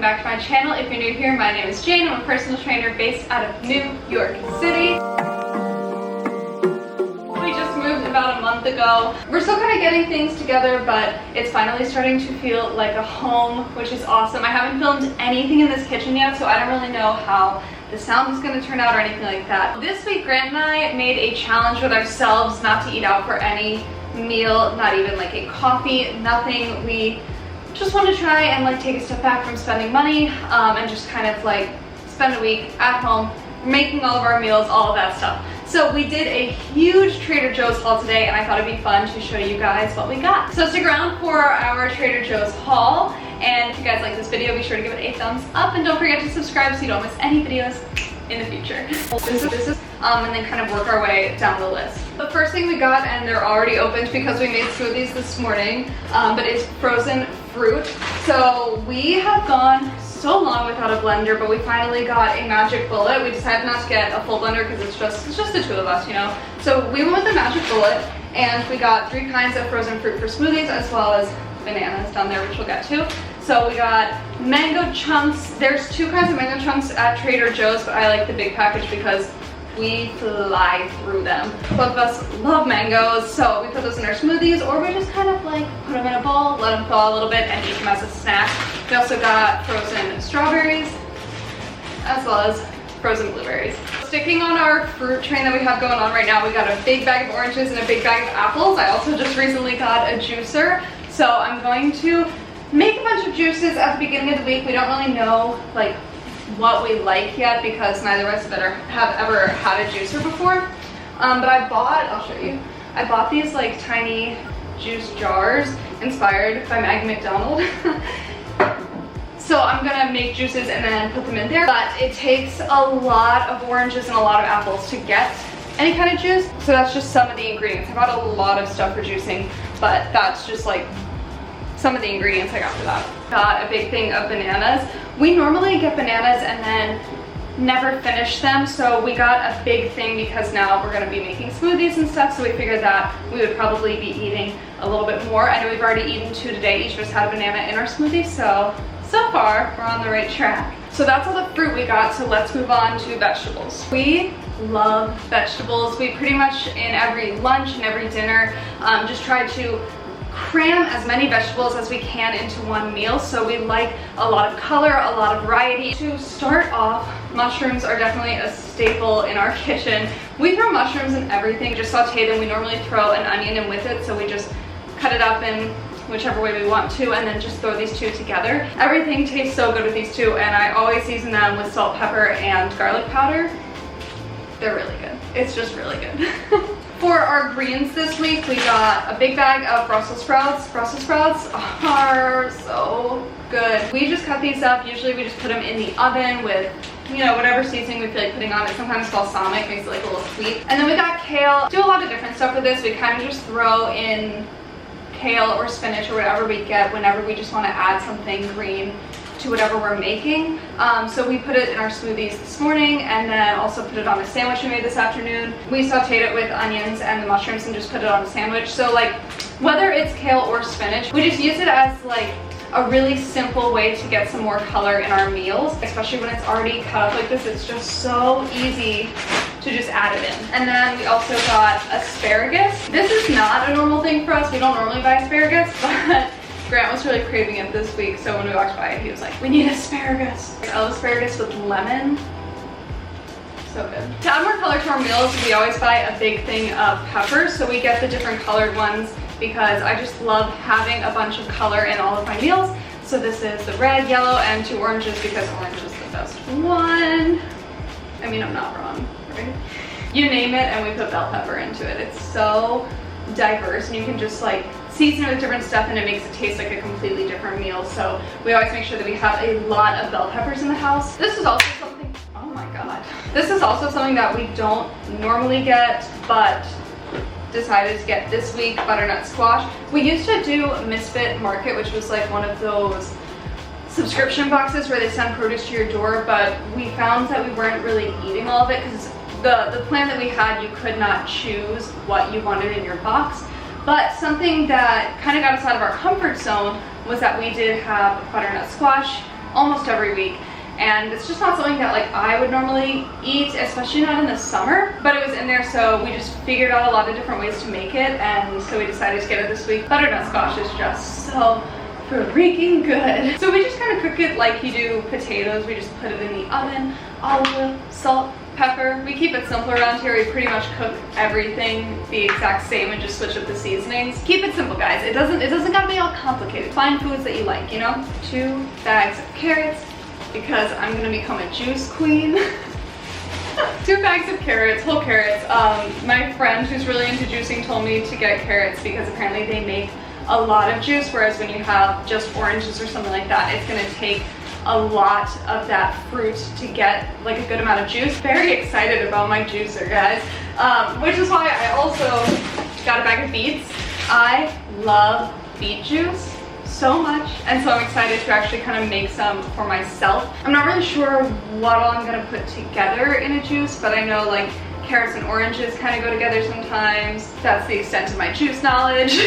back to my channel. If you're new here, my name is Jane. I'm a personal trainer based out of New York City. We just moved about a month ago. We're still kind of getting things together, but it's finally starting to feel like a home, which is awesome. I haven't filmed anything in this kitchen yet, so I don't really know how the sound is going to turn out or anything like that. This week, Grant and I made a challenge with ourselves not to eat out for any meal, not even like a coffee, nothing. We just want to try and like take a step back from spending money and just kind of like spend a week at home making all of our meals, all of that stuff. So we did a huge Trader Joe's haul today, and I thought it'd be fun to show you guys what we got. So stick around for our Trader Joe's haul, and if you guys like this video, be sure to give it a thumbs up, and don't forget to subscribe so you don't miss any videos in the future. And then kind of work our way down the list. The first thing we got, and they're already opened because we made smoothies this morning, but it's frozen fruit. So we have gone so long without a blender, but we finally got a magic bullet. We decided not to get a full blender because it's just the two of us, you know. So we went with the magic bullet, and we got 3 kinds of frozen fruit for smoothies, as well as bananas down there, which we'll get to. So we got mango chunks. There's 2 kinds of mango chunks at Trader Joe's, but I like the big package because we fly through them. Both of us love mangoes, so we put those in our smoothies, or we just kind of like put them in a bowl, let them thaw a little bit, and eat them as a snack. We also got frozen strawberries, as well as frozen blueberries. Sticking on our fruit train that we have going on right now, we got a big bag of oranges and a big bag of apples. I also just recently got a juicer, so I'm going to make a bunch of juices at the beginning of the week. We don't really know like what we like yet because neither of us have ever had a juicer before. But I'll show you. I bought these like tiny juice jars inspired by Maggie McDonald. So I'm gonna make juices and then put them in there. But it takes a lot of oranges and a lot of apples to get any kind of juice. So that's just some of the ingredients. I bought a lot of stuff for juicing, but that's just like some of the ingredients I got for that. Got a big thing of bananas. We normally get bananas and then never finish them, so we got a big thing because now we're gonna be making smoothies and stuff, so we figured that we would probably be eating a little bit more. I know we've already eaten 2 today. Each of us had a banana in our smoothie, so far we're on the right track. So that's all the fruit we got, so let's move on to vegetables. We love vegetables. We pretty much in every lunch and every dinner just try to cram as many vegetables as we can into one meal, so we like a lot of color, a lot of variety. To start off, mushrooms are definitely a staple in our kitchen. We throw mushrooms in everything, just saute them. We normally throw an onion in with it, so we just cut it up in whichever way we want to, and then just throw these 2 together. Everything tastes so good with these 2, and I always season them with salt, pepper, and garlic powder. They're really good. It's just really good. For our greens this week, we got a big bag of Brussels sprouts. Brussels sprouts are so good. We just cut these up. Usually we just put them in the oven with, you know, whatever seasoning we feel like putting on it. Sometimes balsamic makes it like a little sweet. And then we got kale. Do a lot of different stuff with this. We kind of just throw in kale or spinach or whatever we get whenever we just want to add something green to whatever we're making. So we put it in our smoothies this morning, and then also put it on a sandwich we made this afternoon. We sauteed it with onions and the mushrooms and just put it on a sandwich. So like whether it's kale or spinach, we just use it as like a really simple way to get some more color in our meals, especially when it's already cut up like this. It's just so easy to just add it in. And then we also got asparagus. This is not a normal thing for us. We don't normally buy asparagus, but Grant was really craving it this week, so when we walked by it, he was like, we need asparagus. I love asparagus with lemon. So good. To add more color to our meals, we always buy a big thing of peppers, so we get the different colored ones because I just love having a bunch of color in all of my meals. So this is the red, yellow, and 2 oranges because orange is the best one. I mean, I'm not wrong, right? You name it, and we put bell pepper into it. It's so diverse, and you can just like season it with different stuff, and it makes it taste like a completely different meal. So we always make sure that we have a lot of bell peppers in the house. This is also something, oh my god. This is also something that we don't normally get, but decided to get this week, butternut squash. We used to do Misfit Market, which was like one of those subscription boxes where they send produce to your door, but we found that we weren't really eating all of it because the plan that we had, you could not choose what you wanted in your box. But something that kind of got us out of our comfort zone was that we did have butternut squash almost every week. And it's just not something that like I would normally eat, especially not in the summer, but it was in there, so we just figured out a lot of different ways to make it, and so we decided to get it this week. Butternut squash is just so freaking good. So we just kind of cook it like you do potatoes. We just put it in the oven, olive oil, salt, pepper. We keep it simple around here. We pretty much cook everything the exact same and just switch up the seasonings. Keep it simple, guys. It doesn't gotta be all complicated. Find foods that you like, you know? 2 bags of carrots, because I'm gonna become a juice queen. 2 bags of carrots, whole carrots. My friend who's really into juicing told me to get carrots because apparently they make a lot of juice, whereas when you have just oranges or something like that, it's gonna take a lot of that fruit to get like a good amount of juice. Very excited about my juicer, guys. Which is why I also got a bag of beets. I love beet juice so much, and so I'm excited to actually kind of make some for myself. I'm not really sure what all I'm gonna put together in a juice, but I know like carrots and oranges kind of go together sometimes. That's the extent of my juice knowledge.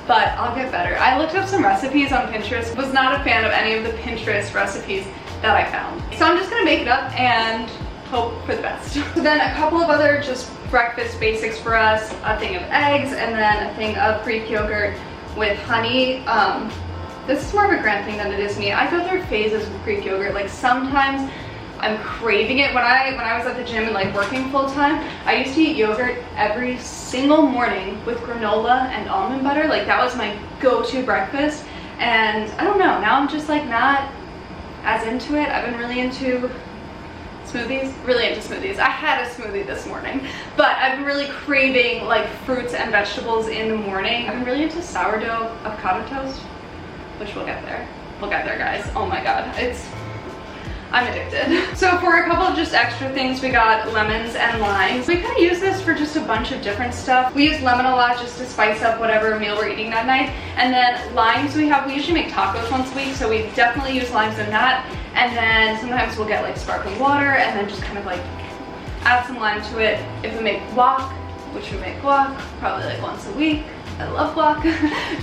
But I'll get better. I looked up some recipes on Pinterest. Was not a fan of any of the Pinterest recipes that I found. So I'm just gonna make it up and hope for the best. So then a couple of other just breakfast basics for us. A thing of eggs and then a thing of Greek yogurt with honey. This is more of a Grant thing than it is me. I go through phases with Greek yogurt. Like sometimes I'm craving it. When I was at the gym and like working full time, I used to eat yogurt every single morning with granola and almond butter. Like that was my go-to breakfast. And I don't know, now I'm just like not as into it. I've been really into smoothies, I had a smoothie this morning, but I've been really craving like fruits and vegetables in the morning. I've been really into sourdough avocado toast, which we'll get there. We'll get there, guys. Oh my God, I'm addicted. So for a couple of just extra things, we got lemons and limes. We kind of use this for just a bunch of different stuff. We use lemon a lot just to spice up whatever meal we're eating that night. And then limes we usually make tacos once a week, so we definitely use limes in that. And then sometimes we'll get like sparkling water and then just kind of like add some lime to it. If we make guac, which we make guac probably like once a week. I love guac.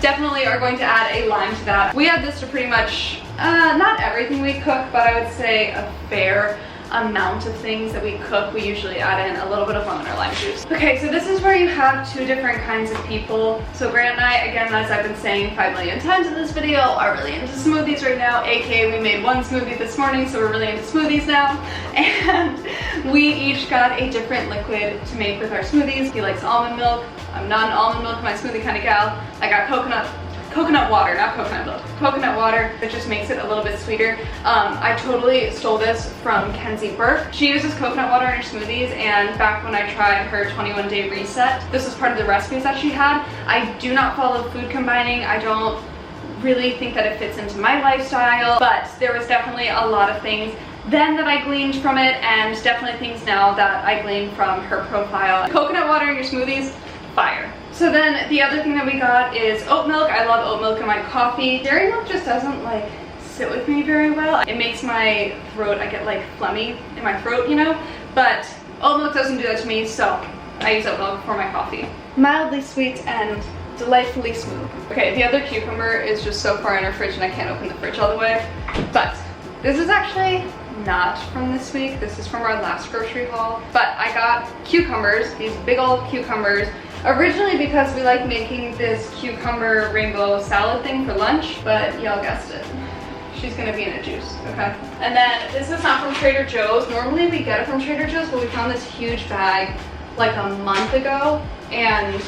Definitely are going to add a lime to that. We add this to pretty much, not everything we cook, but I would say a fair amount of things that we cook. We usually add in a little bit of lemon or lime juice. Okay, so this is where you have 2 different kinds of people. So Grant and I, again, as I've been saying 5 million times in this video, are really into smoothies right now, aka we made 1 smoothie this morning, so we're really into smoothies now. And we each got a different liquid to make with our smoothies. He likes almond milk. I'm not an almond milk, my smoothie kind of gal. I got coconut water, not coconut milk. Coconut water that just makes it a little bit sweeter. I totally stole this from Kenzie Burke. She uses coconut water in her smoothies, and back when I tried her 21-day reset, this was part of the recipes that she had. I do not follow food combining. I don't really think that it fits into my lifestyle, but there was definitely a lot of things then that I gleaned from it, and definitely things now that I gleaned from her profile. Coconut water in your smoothies, fire. So then the other thing that we got is oat milk. I love oat milk in my coffee. Dairy milk just doesn't like sit with me very well. It makes my throat, I get like phlegmy in my throat, you know? But oat milk doesn't do that to me, so I use oat milk for my coffee. Mildly sweet and delightfully smooth. Okay, the other cucumber is just so far in our fridge and I can't open the fridge all the way. But this is actually not from this week. This is from our last grocery haul. But I got cucumbers, these big old cucumbers, originally because we like making this cucumber rainbow salad thing for lunch, but y'all guessed it. She's gonna be in a juice, okay? And then this is not from Trader Joe's. Normally we get it from Trader Joe's, but we found this huge bag like a month ago, and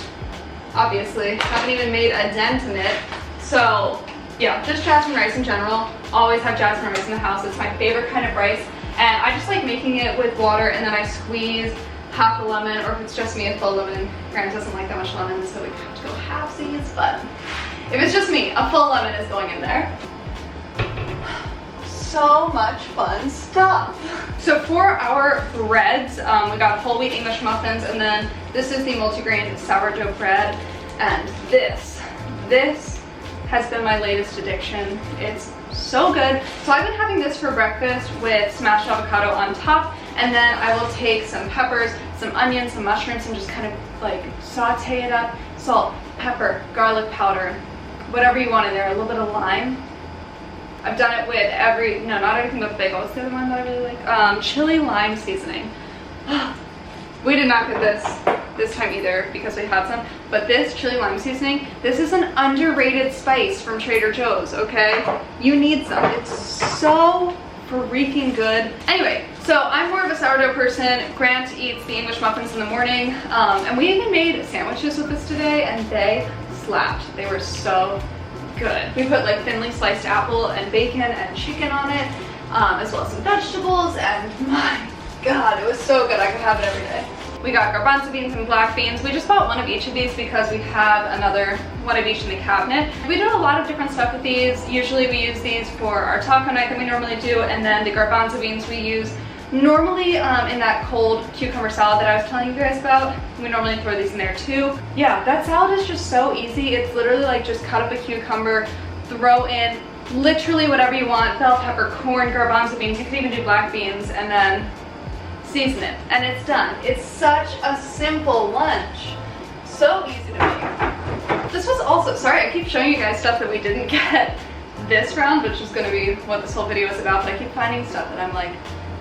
obviously haven't even made a dent in it. So yeah, just jasmine rice in general. Always have jasmine rice in the house. It's my favorite kind of rice. And I just like making it with water, and then I squeeze half a lemon, or if it's just me, a full lemon. Grant doesn't like that much lemon, so we have to go halfsies, but if it's just me, a full lemon is going in there. So much fun stuff. So for our breads, we got whole wheat English muffins, and then this is the multigrain sourdough bread, and this has been my latest addiction. It's so good. So I've been having this for breakfast with smashed avocado on top, and then I will take some peppers, some onions, some mushrooms, and just kind of like saute it up. Salt, pepper, garlic powder, whatever you want in there, a little bit of lime. I've done it with not everything but bagel. What's the other one that I really like? Chili lime seasoning. We did not get this time either because we had some, but this chili lime seasoning, this is an underrated spice from Trader Joe's, okay? You need some. It's so freaking good. Anyway, so I'm more of a sourdough person. Grant eats the English muffins in the morning, and we even made sandwiches with this today, and they slapped. They were so good. We put like thinly sliced apple and bacon and chicken on it, as well as some vegetables, and my God, it was so good. I could have it every day. We got garbanzo beans and black beans. We just bought one of each of these because we have another one of each in the cabinet. We do a lot of different stuff with these. Usually we use these for our taco night that we normally do, and then the garbanzo beans we use normally in that cold cucumber salad that I was telling you guys about. We normally throw these in there too. Yeah, that salad is just so easy. It's literally like just cut up a cucumber, throw in literally whatever you want, bell pepper, corn, garbanzo beans. You could even do black beans, and then season it, and it's done. It's such a simple lunch. So easy to make. This was also, sorry, I keep showing you guys stuff that we didn't get this round, which is gonna be what this whole video is about, but I keep finding stuff that I'm like,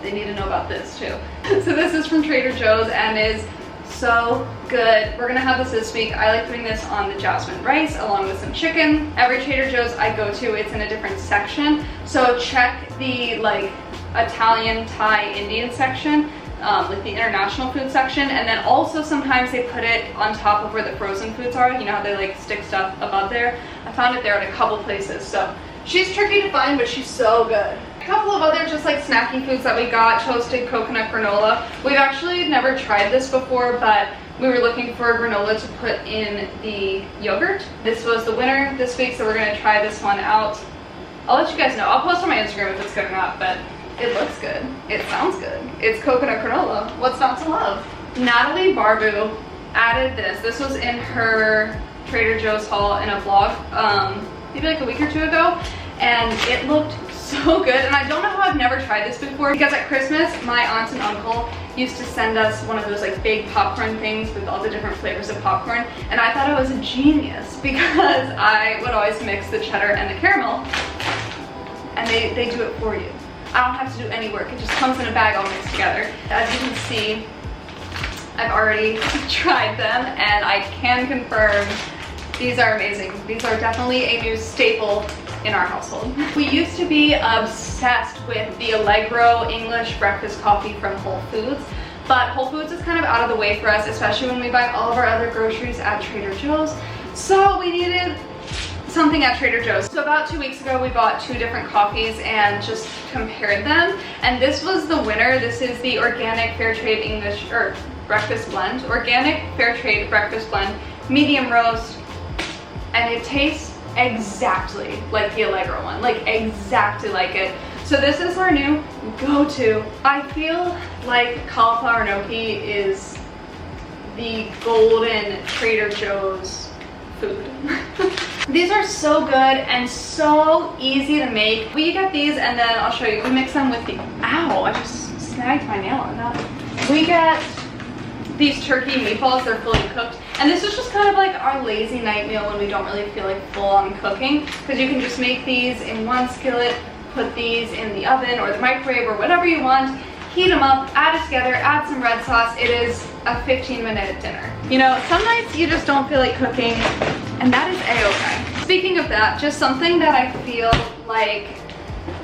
they need to know about this too. So this is from Trader Joe's and is so good. We're gonna have this week. I like putting this on the jasmine rice along with some chicken. Every Trader Joe's I go to, it's in a different section. So check the like Italian, Thai, Indian section, like the international food section, and then also sometimes they put it on top of where the frozen foods are. You know how they like stick stuff above there? I found it there at a couple places. So she's tricky to find, but she's so good. A couple of other just like snacking foods that we got: toasted coconut granola. We've actually never tried this before, but we were looking for granola to put in the yogurt. This was the winner this week, so we're gonna try this one out. I'll let you guys know. I'll post on my Instagram if it's good or not, but it looks good. It sounds good. It's coconut granola. What's not to love? Natalie Barbu added this. This was in her Trader Joe's haul in a vlog, maybe like a week or two ago, and it looked so good. And I don't know how I've never tried this before, because at Christmas, my aunt and uncle used to send us one of those like big popcorn things with all the different flavors of popcorn, and I thought I was a genius because I would always mix the cheddar and the caramel, and they do it for you. I don't have to do any work. It just comes in a bag all mixed together. As you can see, I've already tried them, and I can confirm these are amazing. These are definitely a new staple in our household. We used to be obsessed with the Allegro English breakfast coffee from Whole Foods, but Whole Foods is kind of out of the way for us, especially when we buy all of our other groceries at Trader Joe's. So we needed something at Trader Joe's. So about 2 weeks ago, we bought 2 different coffees and just compared them. And this was the winner. This is the Organic Fair Trade English, or Breakfast Blend. Organic Fair Trade Breakfast Blend, medium roast. And it tastes exactly like the Allegro one, like exactly like it. So this is our new go-to. I feel like cauliflower gnocchi is the golden Trader Joe's food. These are so good and so easy to make. We get these, and then I'll show you. We mix them with the, ow, I just snagged my nail on that. We get these turkey meatballs, they're fully cooked. And this is just kind of like our lazy night meal when we don't really feel like full on cooking, because you can just make these in one skillet, put these in the oven or the microwave or whatever you want, heat them up, add it together, add some red sauce. It is a 15-minute dinner. You know, some nights you just don't feel like cooking, and that is a-okay. Speaking of that, just something that I feel like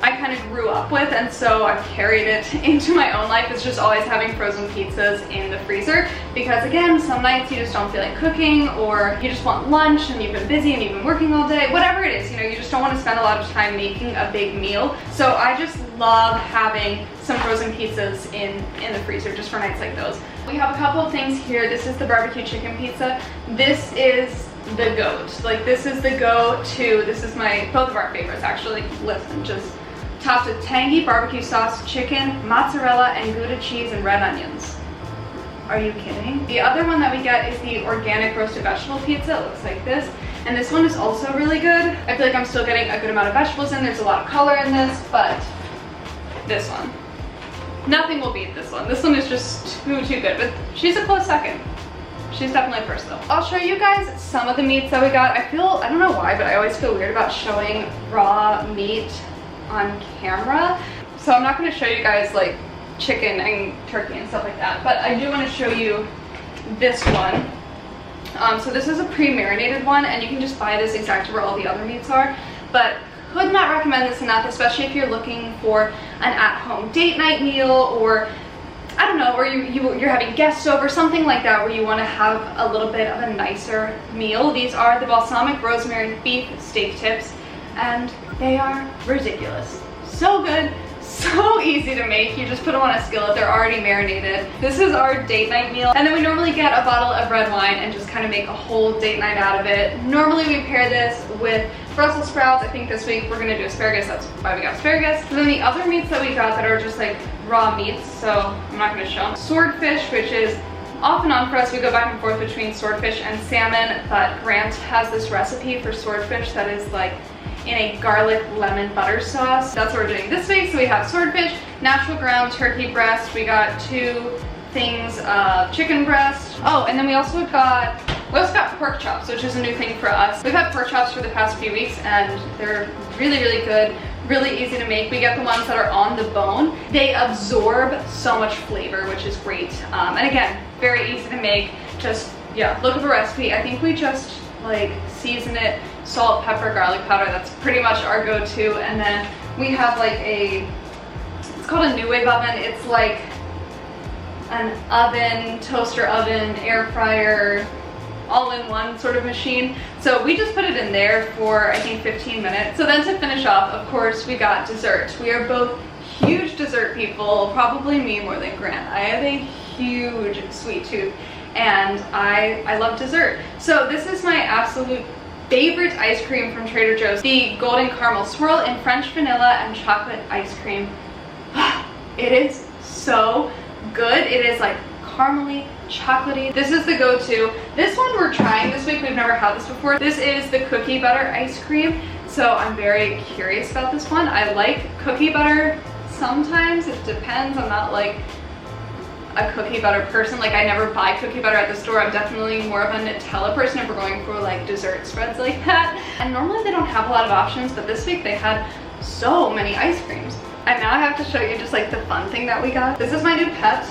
I kind of grew up with, and so I've carried it into my own life, is just always having frozen pizzas in the freezer, because again, some nights you just don't feel like cooking, or you just want lunch and you've been busy and you've been working all day, whatever it is, you know, you just don't want to spend a lot of time making a big meal. So I just love having some frozen pizzas in the freezer just for nights like those. We have a couple of things here. This is the barbecue chicken pizza. This is the goat. Like, this is the go-to. This is both of our favorites actually. Listen, just topped with tangy barbecue sauce, chicken, mozzarella, and Gouda cheese and red onions. Are you kidding? The other one that we get is the organic roasted vegetable pizza. It looks like this. And this one is also really good. I feel like I'm still getting a good amount of vegetables in. There's a lot of color in this, but this one, nothing will beat this one. This one is just too good, but she's a close second. She's definitely first though. I'll show you guys some of the meats that we got. I don't know why, but I always feel weird about showing raw meat on camera. So I'm not going to show you guys like chicken and turkey and stuff like that, but I do want to show you this one. So this is a pre-marinated one, and you can just buy this exactly where all the other meats are, but could not recommend this enough, especially if you're looking for an at-home date night meal, or I don't know, or you're having guests over, something like that, where you want to have a little bit of a nicer meal. These are the balsamic rosemary beef steak tips, and they are ridiculous. So good, so easy to make. You just put them on a skillet, they're already marinated. This is our date night meal, and then we normally get a bottle of red wine and just kind of make a whole date night out of it. Normally we pair this with Brussels sprouts. I think this week we're gonna do asparagus, that's why we got asparagus. And then the other meats that we got that are just like raw meats, so I'm not gonna show them. Swordfish, which is off and on for us. We go back and forth between swordfish and salmon, but Grant has this recipe for swordfish that is like in a garlic lemon butter sauce. That's what we're doing this week. So we have swordfish, natural ground turkey breast. We got 2 things of chicken breast. Oh, and then we also got pork chops, which is a new thing for us. We've had pork chops for the past few weeks, and they're really, really good, really easy to make. We get the ones that are on the bone. They absorb so much flavor, which is great. And again, very easy to make. Just, yeah, look up a recipe. I think we just like season it, salt, pepper, garlic powder. That's pretty much our go-to. And then we have like it's called a New Wave oven. It's like an oven, toaster oven, air fryer, all-in-one sort of machine. So we just put it in there for I think 15 minutes. So then to finish off, of course, we got dessert. We are both huge dessert people, probably me more than Grant. I have a huge sweet tooth, and I love dessert. So this is my absolute favorite ice cream from Trader Joe's, the golden caramel swirl in French vanilla and chocolate ice cream. It is so good. It is like caramely, chocolatey. This is the go-to. This one we're trying this week. We've never had this before. This is the cookie butter ice cream. So I'm very curious about this one. I like cookie butter sometimes. It depends. I'm not like a cookie butter person. Like I never buy cookie butter at the store. I'm definitely more of a Nutella person if we're going for like dessert spreads like that. And normally they don't have a lot of options, but this week they had so many ice creams. And now I have to show you just like the fun thing that we got. This is my new pet,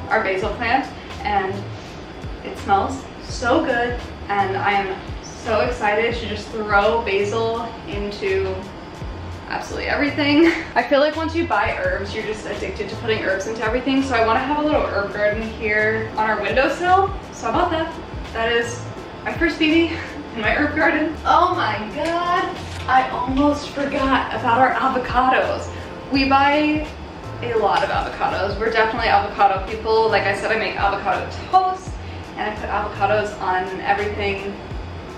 our basil plant, and it smells so good, and I am so excited to just throw basil into absolutely everything. I feel like once you buy herbs, you're just addicted to putting herbs into everything, so I want to have a little herb garden here on our windowsill. So how about that? That is my first baby in my herb garden. Oh my god, I almost forgot about our avocados. We buy a lot of avocados. We're definitely avocado people. Like I said, I make avocado toast, and I put avocados on everything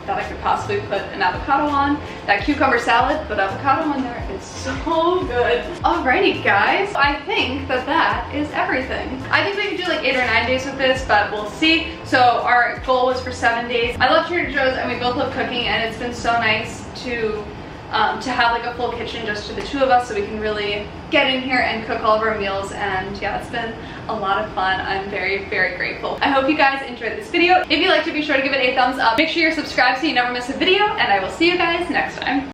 that I could possibly put an avocado on. That cucumber salad, put avocado on there. It's so good. Alrighty guys, I think that is everything. I think we could do like 8 or 9 days with this, but we'll see. So our goal was for 7 days. I love Trader Joe's, and we both love cooking, and it's been so nice to have like a full kitchen just to the 2 of us, so we can really get in here and cook all of our meals. And yeah, it's been a lot of fun. I'm very, very grateful. I hope you guys enjoyed this video. If you liked it, be sure to give it a thumbs up. Make sure you're subscribed so you never miss a video, and I will see you guys next time.